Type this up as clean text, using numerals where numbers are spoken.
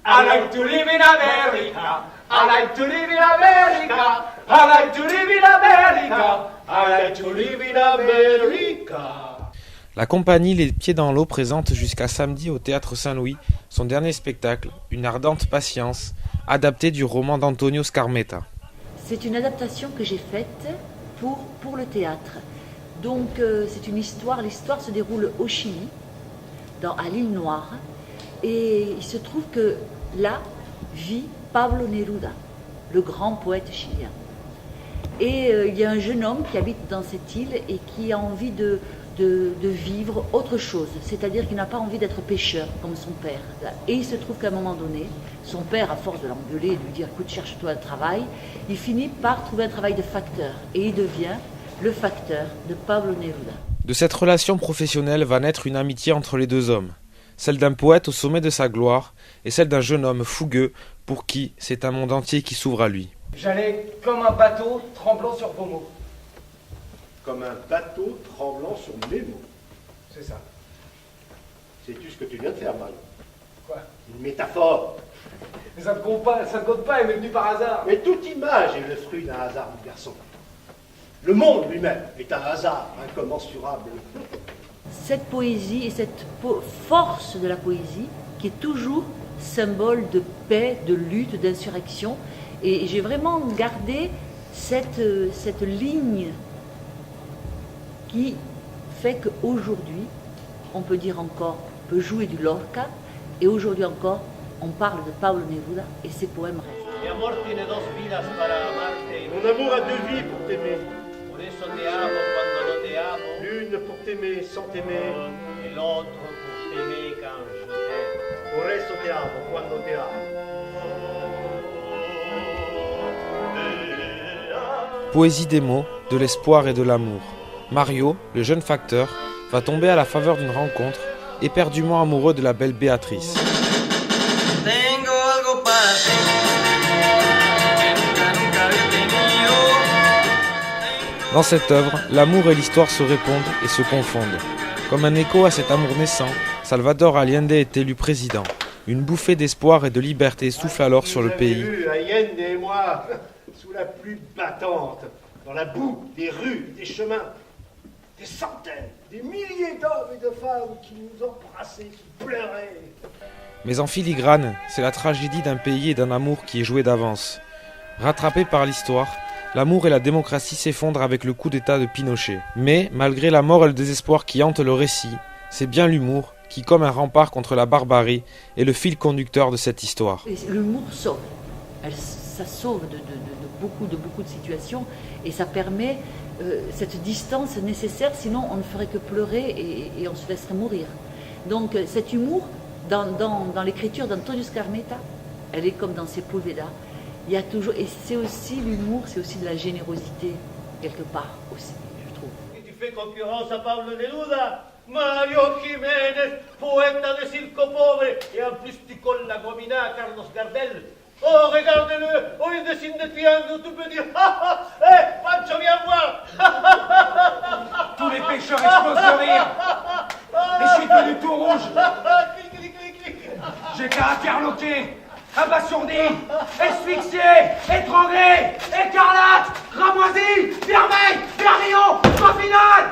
I like to live in America. I like to live in America. I like to live in America. I like to live in America. La compagnie Les Pieds dans l'eau présente jusqu'à samedi au Théâtre Saint-Louis son dernier spectacle, Une ardente patience, adapté du roman d'Antonio Scarmetta. C'est une adaptation que j'ai faite pour le théâtre. Donc c'est une histoire, l'histoire se déroule au Chili, à l'île Noire, et il se trouve que là vit Pablo Neruda, le grand poète chilien. Et il y a un jeune homme qui habite dans cette île et qui a envie de vivre autre chose, c'est-à-dire qu'il n'a pas envie d'être pêcheur comme son père. Et il se trouve qu'à un moment donné, son père, à force de l'engueuler et de lui dire « écoute, cherche-toi un travail », il finit par trouver un travail de facteur et il devient le facteur de Pablo Neruda. De cette relation professionnelle va naître une amitié entre les deux hommes, celle d'un poète au sommet de sa gloire et celle d'un jeune homme fougueux pour qui c'est un monde entier qui s'ouvre à lui. J'allais comme un bateau tremblant sur vos mots. Comme un bateau tremblant sur mes mots. C'est ça. Sais-tu ce que tu viens de faire, Mario? Quoi? Une métaphore. Mais ça ne compte pas, elle m'est venue par hasard. Mais toute image est le fruit d'un hasard, mon garçon. Le monde lui-même est un hasard incommensurable. Cette poésie et cette force de la poésie qui est toujours symbole de paix, de lutte, d'insurrection. Et j'ai vraiment gardé cette ligne qui fait qu'aujourd'hui, on peut dire encore, on peut jouer du Lorca, et aujourd'hui encore, on parle de Pablo Neruda et ses poèmes restent. Mon amour a deux vies pour t'aimer. L'une pour t'aimer sans t'aimer. Et l'autre pour t'aimer quand je t'aime. Por eso te amo cuando te amo. Poésie des mots, de l'espoir et de l'amour. Mario, le jeune facteur, va tomber à la faveur d'une rencontre, éperdument amoureux de la belle Béatrice. Dans cette œuvre, l'amour et l'histoire se répondent et se confondent. Comme un écho à cet amour naissant, Salvador Allende est élu président. Une bouffée d'espoir et de liberté souffle alors sur le pays. Allende et moi, sous la pluie battante, dans la boue des rues, des chemins, des centaines, des milliers d'hommes et de femmes qui nous embrassaient, qui pleuraient. Mais en filigrane, c'est la tragédie d'un pays et d'un amour qui est joué d'avance. Rattrapé par l'histoire, l'amour et la démocratie s'effondrent avec le coup d'État de Pinochet. Mais, malgré la mort et le désespoir qui hantent le récit, c'est bien l'humour qui, comme un rempart contre la barbarie, est le fil conducteur de cette histoire. L'humour sauve. Ça sauve de beaucoup de situations et ça permet cette distance nécessaire, sinon on ne ferait que pleurer et on se laisserait mourir. Donc cet humour, dans l'écriture d'Antonio Scarmetta, elle est comme dans Sepúlveda. Il y a toujours, et c'est aussi l'humour, c'est aussi de la générosité, quelque part aussi, je trouve. Et tu fais concurrence à Pablo Neruda, Mario Jiménez, poète de circo pobre, et en plus tu colles la gomina à Carlos Gardel. Oh, regarde-le, au lieu de signe de triangle, tu peux dire, Pancho, viens voir. Tous les pêcheurs explosent de rire. Et je suis devenu tout rouge. J'ai caractère loqué, abasourdi, asphyxié, étranglé, écarlate, ramoisi, vermeil, vermillon, point final.